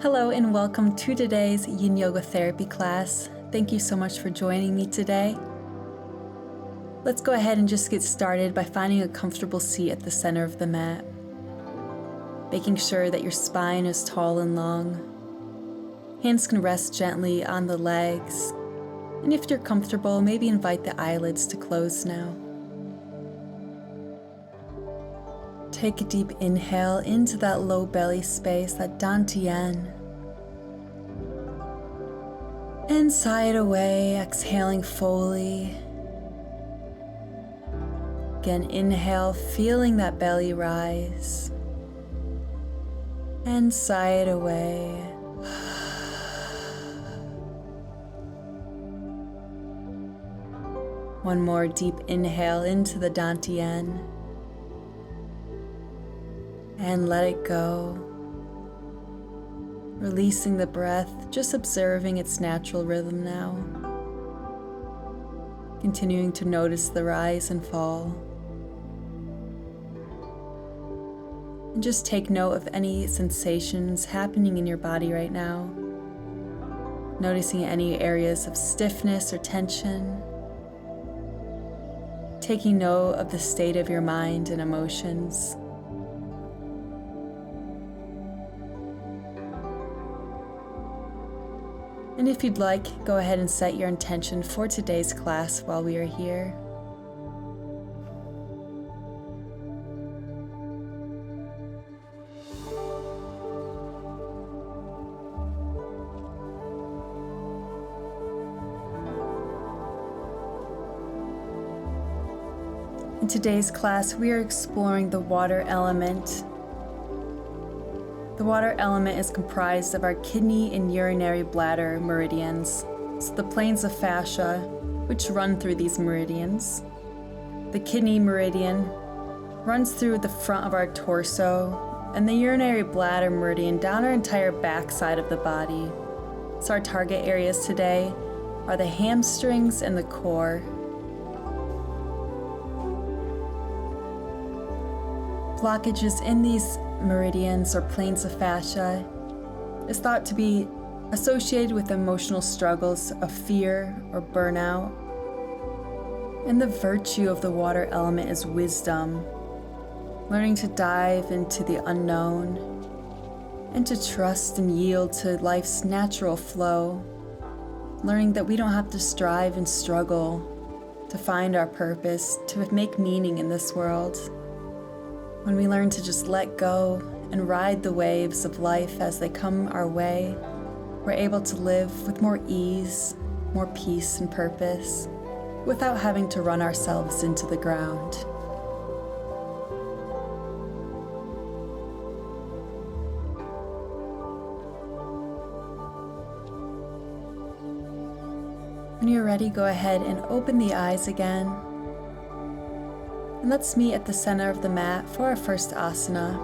Hello and welcome to today's Yin Yoga therapy class. Thank you so much for joining me today. Let's go ahead and just get started by finding a comfortable seat at the center of the mat. Making sure that your spine is tall and long. Hands can rest gently on the legs. And if you're comfortable, maybe invite the eyelids to close now. Take a deep inhale into that low belly space, that dantian. And sigh it away, exhaling fully. Again, inhale, feeling that belly rise. And sigh it away. One more deep inhale into the dantian. And let it go. Releasing the breath, just observing its natural rhythm now. Continuing to notice the rise and fall. And just take note of any sensations happening in your body right now. Noticing any areas of stiffness or tension. Taking note of the state of your mind and emotions. And if you'd like, go ahead and set your intention for today's class while we are here. In today's class, we are exploring the water element. The water element is comprised of our kidney and urinary bladder meridians, so the planes of fascia, which run through these meridians. The kidney meridian runs through the front of our torso, and the urinary bladder meridian down our entire backside of the body. So our target areas today are the hamstrings and the core. Blockages in these meridians or planes of fascia is thought to be associated with emotional struggles of fear or burnout. And the virtue of the water element is wisdom, learning to dive into the unknown and to trust and yield to life's natural flow, learning that we don't have to strive and struggle to find our purpose, to make meaning in this world. When we learn to just let go and ride the waves of life as they come our way, we're able to live with more ease, more peace and purpose, without having to run ourselves into the ground. When you're ready, go ahead and open the eyes again. And let's meet at the center of the mat for our first asana.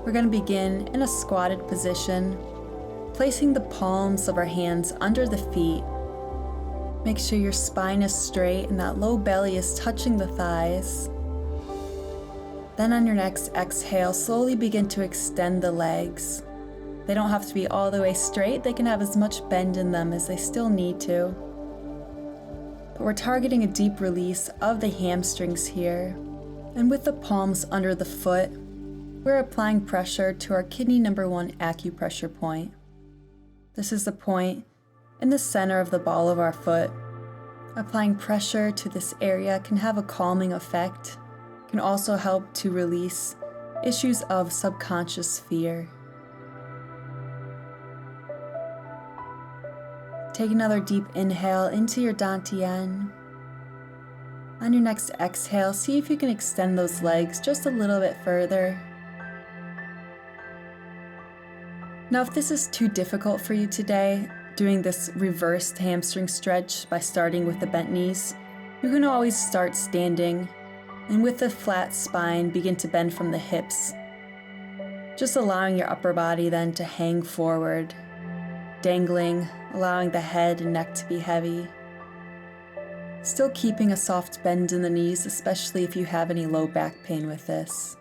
We're going to begin in a squatted position, placing the palms of our hands under the feet. Make sure your spine is straight and that low belly is touching the thighs. Then on your next exhale, slowly begin to extend the legs. They don't have to be all the way straight. They can have as much bend in them as they still need to. But we're targeting a deep release of the hamstrings here. And with the palms under the foot, we're applying pressure to our kidney number 1 acupressure point. This is the point in the center of the ball of our foot. Applying pressure to this area can have a calming effect, can also help to release issues of subconscious fear. Take another deep inhale into your dantian. On your next exhale, see if you can extend those legs just a little bit further. Now, if this is too difficult for you today, doing this reversed hamstring stretch by starting with the bent knees, you're going to always start standing, and with a flat spine, begin to bend from the hips. Just allowing your upper body then to hang forward, dangling, allowing the head and neck to be heavy. Still keeping a soft bend in the knees, especially if you have any low back pain with this.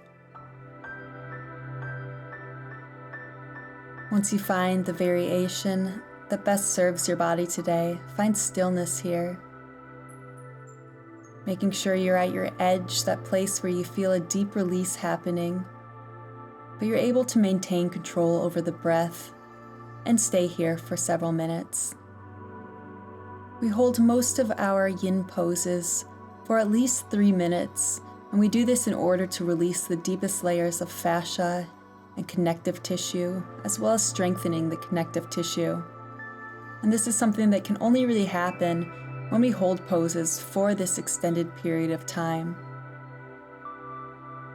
Once you find the variation that best serves your body today, find stillness here. Making sure you're at your edge, that place where you feel a deep release happening, but you're able to maintain control over the breath and stay here for several minutes. We hold most of our yin poses for at least 3 minutes, and we do this in order to release the deepest layers of fascia and connective tissue, as well as strengthening the connective tissue. And this is something that can only really happen when we hold poses for this extended period of time.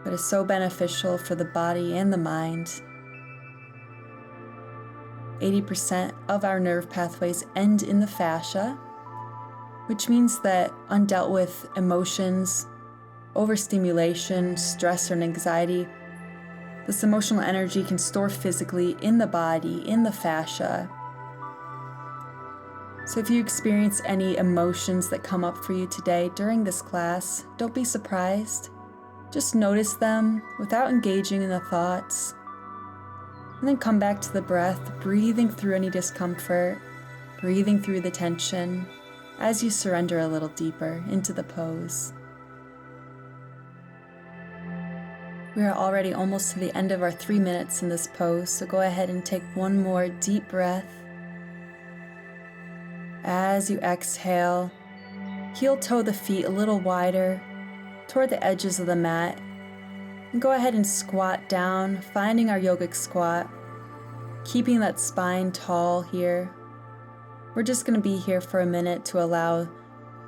But it's so beneficial for the body and the mind. 80% of our nerve pathways end in the fascia, which means that undealt with emotions, overstimulation, stress, or anxiety, this emotional energy can store physically in the body, in the fascia. So if you experience any emotions that come up for you today during this class, don't be surprised. Just notice them without engaging in the thoughts. And then come back to the breath, breathing through any discomfort, breathing through the tension as you surrender a little deeper into the pose. We are already almost to the end of our 3 minutes in this pose, so go ahead and take one more deep breath. As you exhale, heel toe the feet a little wider toward the edges of the mat, and go ahead and squat down, finding our yogic squat, keeping that spine tall here. We're just going to be here for a minute to allow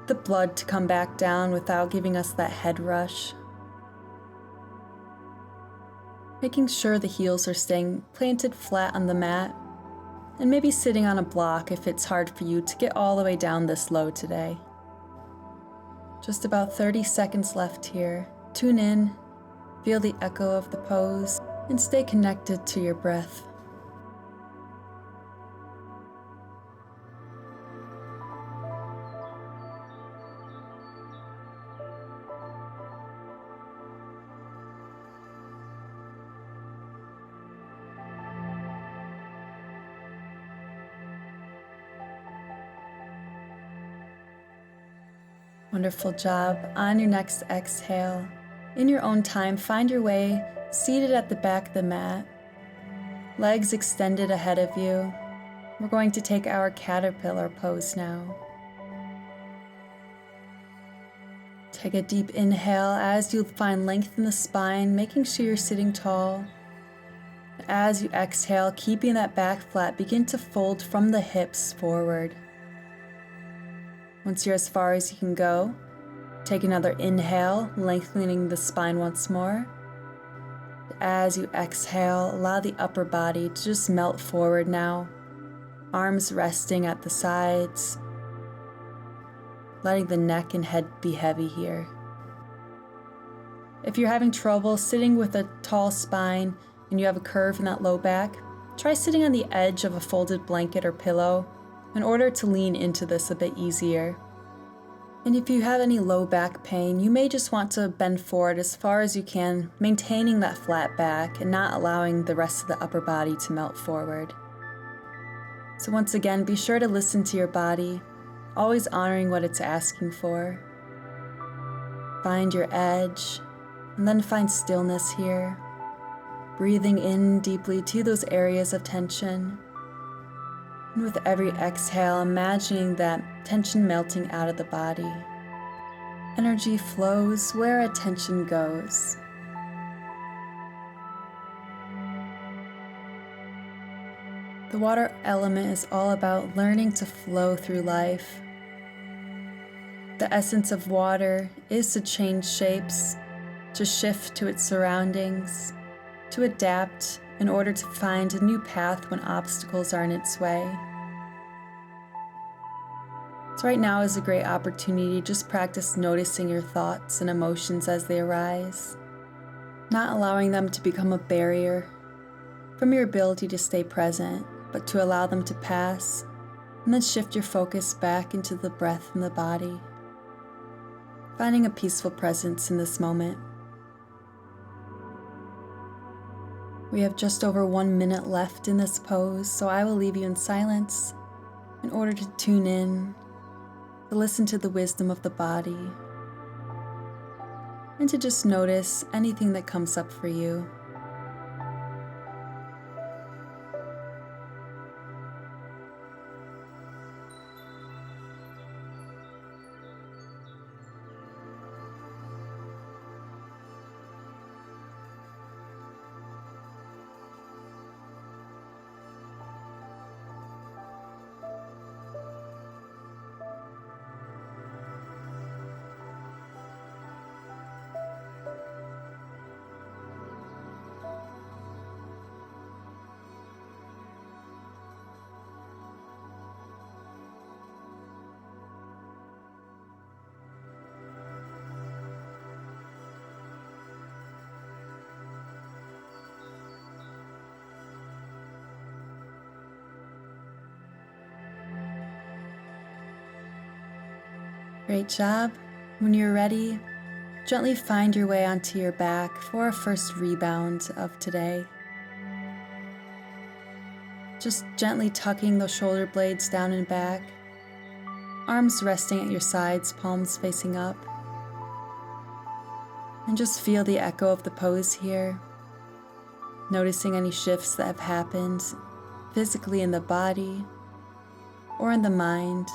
the blood to come back down without giving us that head rush. Making sure the heels are staying planted flat on the mat, and maybe sitting on a block if it's hard for you to get all the way down this low today. Just about 30 seconds left here. Tune in, feel the echo of the pose, and stay connected to your breath. Wonderful job. On your next exhale, in your own time, find your way seated at the back of the mat, legs extended ahead of you. We're going to take our caterpillar pose now. Take a deep inhale as you find length in the spine, making sure you're sitting tall. As you exhale, keeping that back flat, begin to fold from the hips forward. Once you're as far as you can go, take another inhale, lengthening the spine once more. As you exhale, allow the upper body to just melt forward now, arms resting at the sides, letting the neck and head be heavy here. If you're having trouble sitting with a tall spine and you have a curve in that low back, try sitting on the edge of a folded blanket or pillow in order to lean into this a bit easier. And if you have any low back pain, you may just want to bend forward as far as you can, maintaining that flat back and not allowing the rest of the upper body to melt forward. So once again, be sure to listen to your body, always honoring what it's asking for. Find your edge, and then find stillness here, breathing in deeply to those areas of tension. And with every exhale, imagining that tension melting out of the body. Energy flows where attention goes. The water element is all about learning to flow through life. The essence of water is to change shapes, to shift to its surroundings, to adapt in order to find a new path when obstacles are in its way. So right now is a great opportunity to just practice noticing your thoughts and emotions as they arise, not allowing them to become a barrier from your ability to stay present, but to allow them to pass, and then shift your focus back into the breath and the body, finding a peaceful presence in this moment. We have just over 1 minute left in this pose, so I will leave you in silence in order to tune in, to listen to the wisdom of the body, and to just notice anything that comes up for you. Great job. When you're ready, gently find your way onto your back for our first rebound of today. Just gently tucking those shoulder blades down and back, arms resting at your sides, palms facing up. And just feel the echo of the pose here, noticing any shifts that have happened physically in the body or in the mind.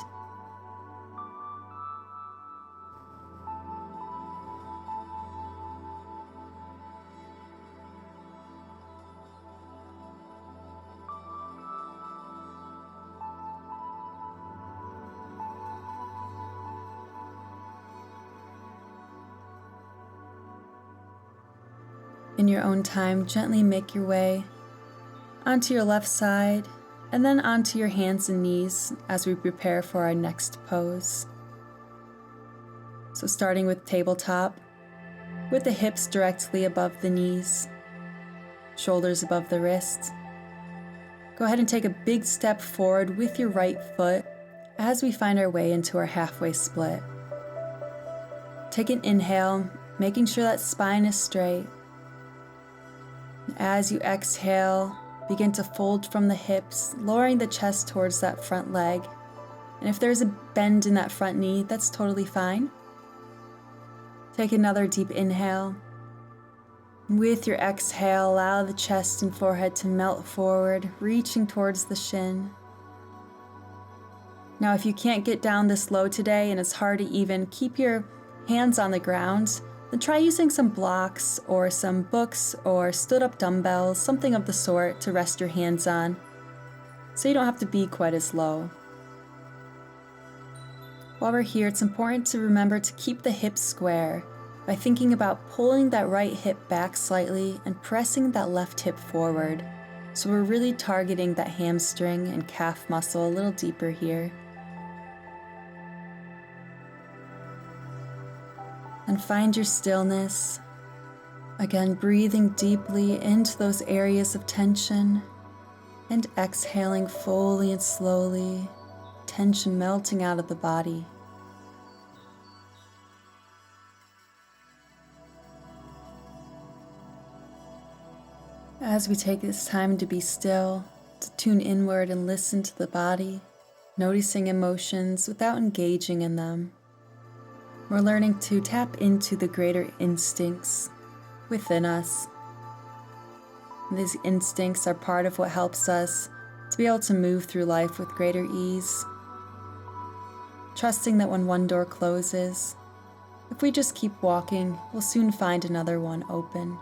In your own time, gently make your way onto your left side and then onto your hands and knees as we prepare for our next pose. So starting with tabletop, with the hips directly above the knees, shoulders above the wrists. Go ahead and take a big step forward with your right foot as we find our way into our halfway split. Take an inhale, making sure that spine is straight. As you exhale, begin to fold from the hips, lowering the chest towards that front leg. And if there's a bend in that front knee, that's totally fine. Take another deep inhale. With your exhale, allow the chest and forehead to melt forward, reaching towards the shin. Now, if you can't get down this low today and it's hard to even keep your hands on the ground, then try using some blocks or some books or stood up dumbbells, something of the sort to rest your hands on, so you don't have to be quite as low. While we're here, it's important to remember to keep the hips square by thinking about pulling that right hip back slightly and pressing that left hip forward. So we're really targeting that hamstring and calf muscle a little deeper here. And find your stillness. Again, breathing deeply into those areas of tension and exhaling fully and slowly, tension melting out of the body. As we take this time to be still, to tune inward and listen to the body, noticing emotions without engaging in them, we're learning to tap into the greater instincts within us. These instincts are part of what helps us to be able to move through life with greater ease, trusting that when one door closes, if we just keep walking, we'll soon find another one open.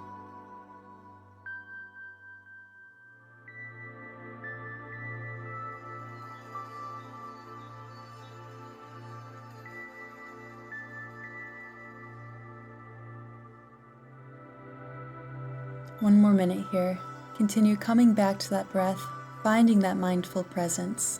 One more minute here. Continue coming back to that breath, finding that mindful presence.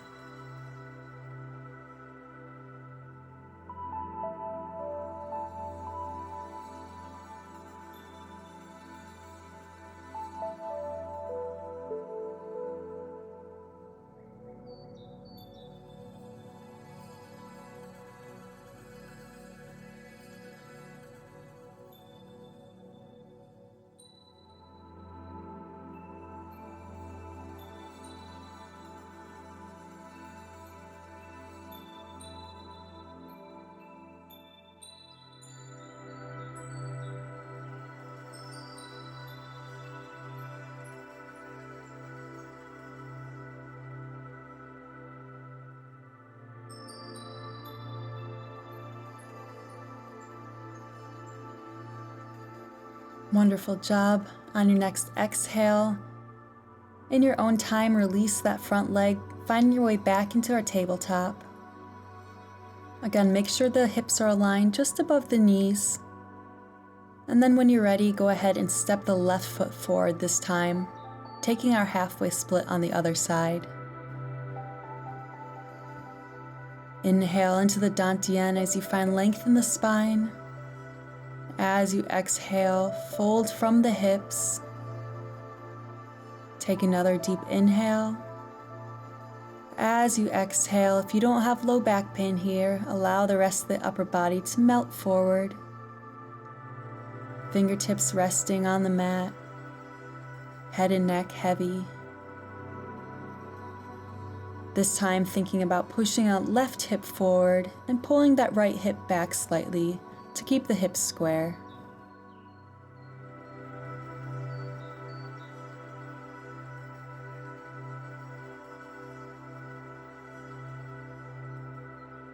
Wonderful job. On your next exhale, in your own time, release that front leg, finding your way back into our tabletop. Again, make sure the hips are aligned just above the knees. And then when you're ready, go ahead and step the left foot forward this time, taking our halfway split on the other side. Inhale into the dantian as you find length in the spine. As you exhale, fold from the hips. Take another deep inhale. As you exhale, if you don't have low back pain here, allow the rest of the upper body to melt forward. Fingertips resting on the mat. Head and neck heavy. This time thinking about pushing a left hip forward and pulling that right hip back slightly to keep the hips square.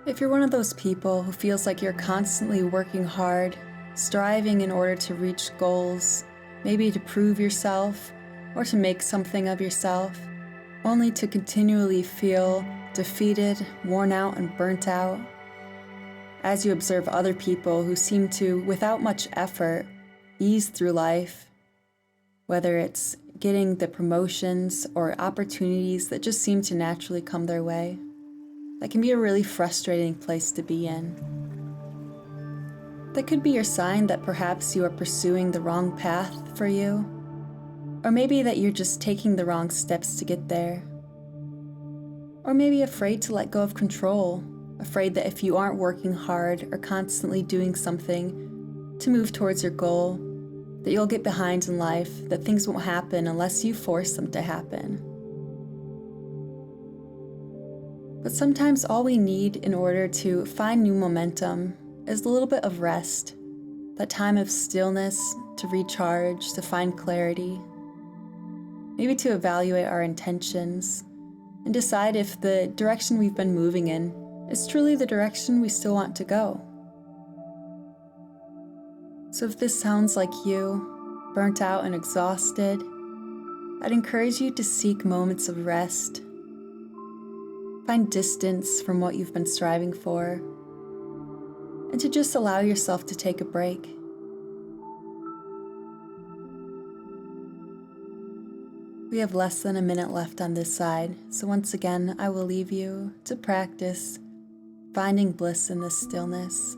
If you're one of those people who feels like you're constantly working hard, striving in order to reach goals, maybe to prove yourself or to make something of yourself, only to continually feel defeated, worn out, and burnt out, as you observe other people who seem to, without much effort, ease through life, whether it's getting the promotions or opportunities that just seem to naturally come their way, that can be a really frustrating place to be in. That could be your sign that perhaps you are pursuing the wrong path for you, or maybe that you're just taking the wrong steps to get there. Or maybe afraid to let go of control, afraid that if you aren't working hard or constantly doing something to move towards your goal, that you'll get behind in life, that things won't happen unless you force them to happen. But sometimes all we need in order to find new momentum is a little bit of rest, that time of stillness to recharge, to find clarity, maybe to evaluate our intentions and decide if the direction we've been moving in is truly the direction we still want to go. So if this sounds like you, burnt out and exhausted, I'd encourage you to seek moments of rest. Find distance from what you've been striving for, and to just allow yourself to take a break. We have less than a minute left on this side, so once again, I will leave you to practice finding bliss in this stillness.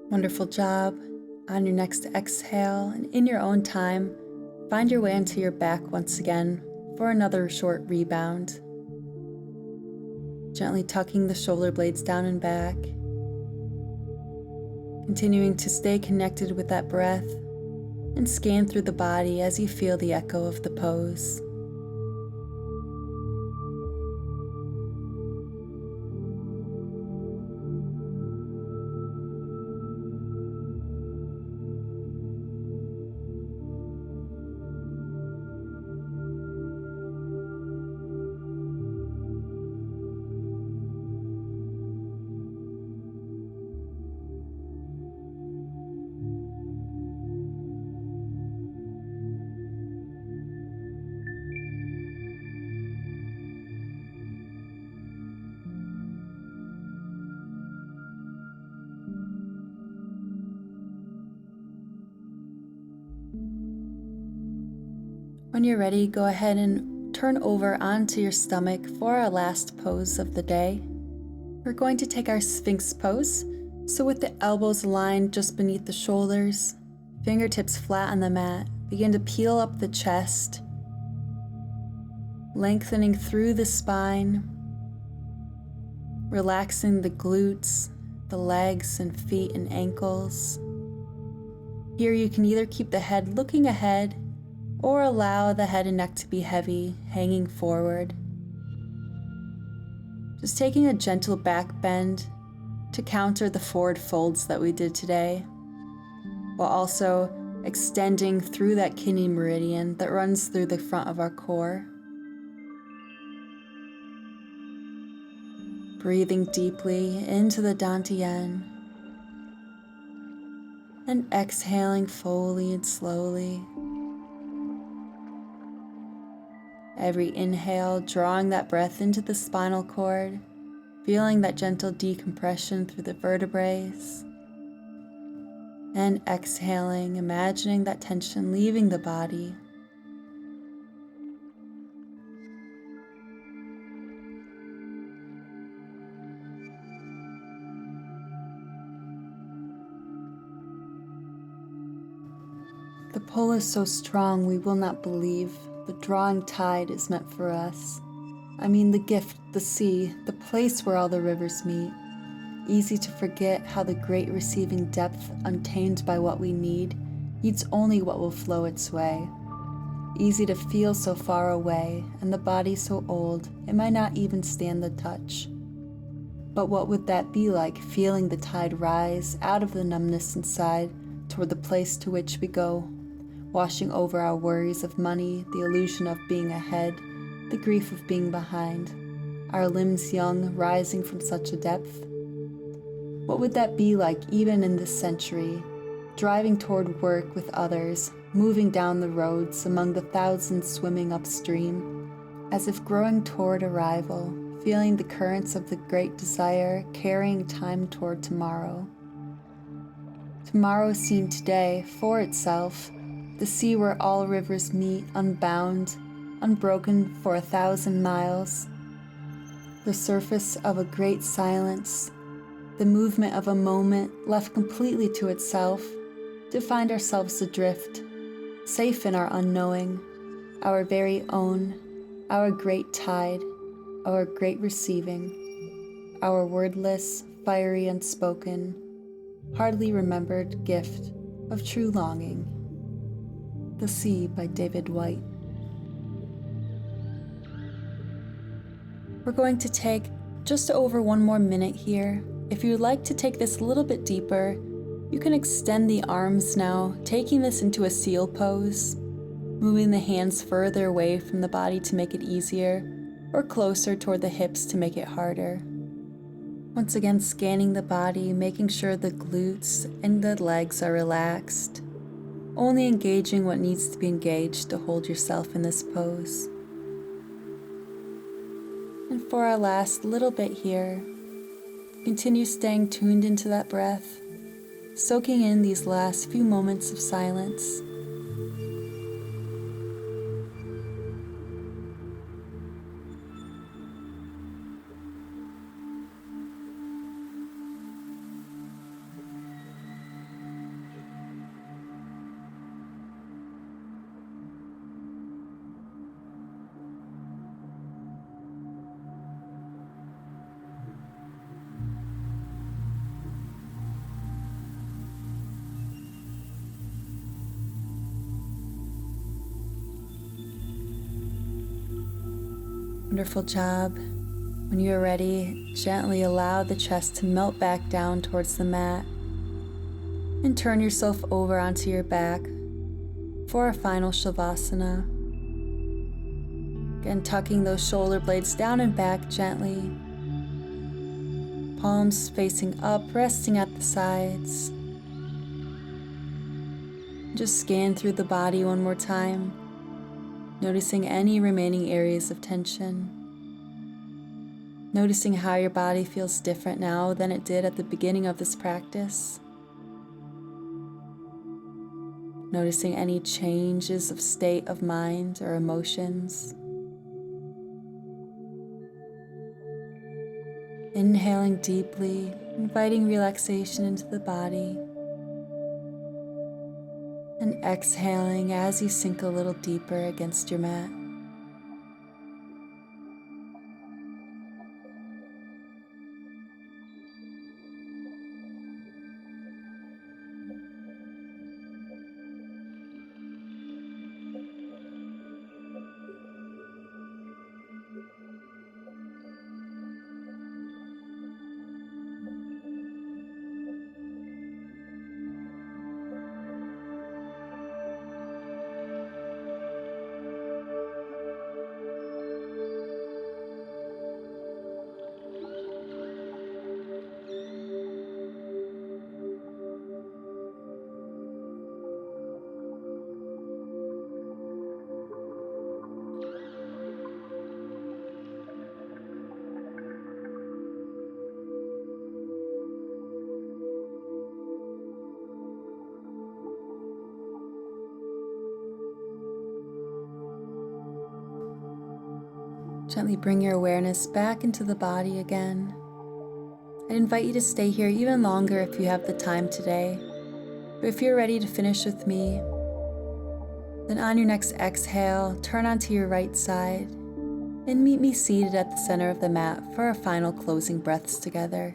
Wonderful job. On your next exhale and in your own time, find your way into your back once again for another short rebound. Gently tucking the shoulder blades down and back. Continuing to stay connected with that breath and scan through the body as you feel the echo of the pose. When you're ready, go ahead and turn over onto your stomach for our last pose of the day. We're going to take our Sphinx pose, so with the elbows aligned just beneath the shoulders, fingertips flat on the mat, begin to peel up the chest, lengthening through the spine, relaxing the glutes, the legs and feet and ankles. Here you can either keep the head looking ahead or allow the head and neck to be heavy, hanging forward. Just taking a gentle back bend to counter the forward folds that we did today, while also extending through that kidney meridian that runs through the front of our core. Breathing deeply into the Dantian and exhaling fully and slowly. Every inhale, drawing that breath into the spinal cord, feeling that gentle decompression through the vertebrae. And exhaling, imagining that tension leaving the body. The pull is so strong we will not believe the drawing tide is meant for us. I mean the gift, the sea, the place where all the rivers meet. Easy to forget how the great receiving depth, untamed by what we need, needs only what will flow its way. Easy to feel so far away, and the body so old, it might not even stand the touch. But what would that be like, feeling the tide rise out of the numbness inside toward the place to which we go, washing over our worries of money, the illusion of being ahead, the grief of being behind, our limbs young, rising from such a depth? What would that be like even in this century, driving toward work with others, moving down the roads among the thousands swimming upstream, as if growing toward arrival, feeling the currents of the great desire, carrying time toward tomorrow. Tomorrow seen today, for itself, the sea where all rivers meet, unbound, unbroken for 1,000 miles. The surface of a great silence, the movement of a moment left completely to itself, to find ourselves adrift, safe in our unknowing, our very own, our great tide, our great receiving, our wordless, fiery, unspoken, hardly remembered gift of true longing. The Sea by David White. We're going to take just over 1 more minute here. If you'd like to take this a little bit deeper, you can extend the arms now, taking this into a seal pose, moving the hands further away from the body to make it easier, or closer toward the hips to make it harder. Once again, scanning the body, making sure the glutes and the legs are relaxed, only engaging what needs to be engaged to hold yourself in this pose. And for our last little bit here, continue staying tuned into that breath, soaking in these last few moments of silence. Wonderful job. When you are ready, gently allow the chest to melt back down towards the mat and turn yourself over onto your back for a final Savasana. Again, tucking those shoulder blades down and back gently. Palms facing up, resting at the sides. Just scan through the body one more time, noticing any remaining areas of tension. Noticing how your body feels different now than it did at the beginning of this practice. Noticing any changes of state of mind or emotions. Inhaling deeply, inviting relaxation into the body. And And exhaling as you sink a little deeper against your mat. Gently bring your awareness back into the body again. I invite you to stay here even longer if you have the time today. But if you're ready to finish with me, then on your next exhale, turn onto your right side and meet me seated at the center of the mat for our final closing breaths together.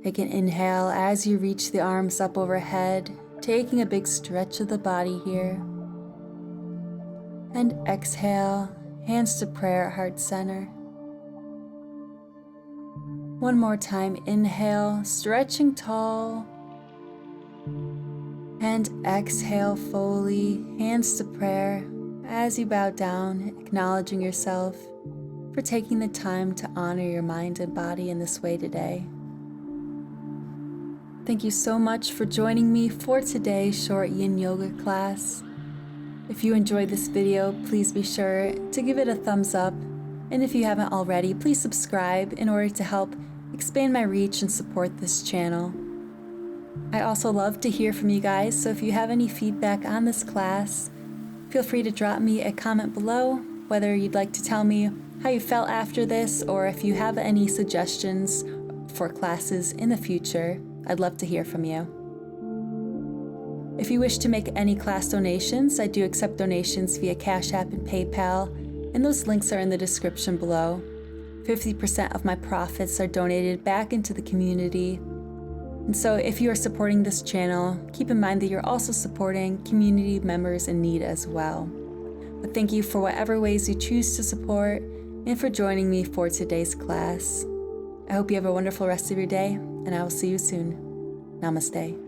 Take an inhale as you reach the arms up overhead, taking a big stretch of the body here. And exhale, hands to prayer at heart center. One more time, inhale, stretching tall. And exhale fully, hands to prayer as you bow down, acknowledging yourself for taking the time to honor your mind and body in this way today. Thank you so much for joining me for today's short Yin Yoga class. If you enjoyed this video, please be sure to give it a thumbs up. And if you haven't already, please subscribe in order to help expand my reach and support this channel. I also love to hear from you guys, so if you have any feedback on this class, feel free to drop me a comment below, whether you'd like to tell me how you felt after this or if you have any suggestions for classes in the future. I'd love to hear from you. If you wish to make any class donations, I do accept donations via Cash App and PayPal, and those links are in the description below. 50% of my profits are donated back into the community. And so if you are supporting this channel, keep in mind that you're also supporting community members in need as well. But thank you for whatever ways you choose to support and for joining me for today's class. I hope you have a wonderful rest of your day, and I will see you soon. Namaste.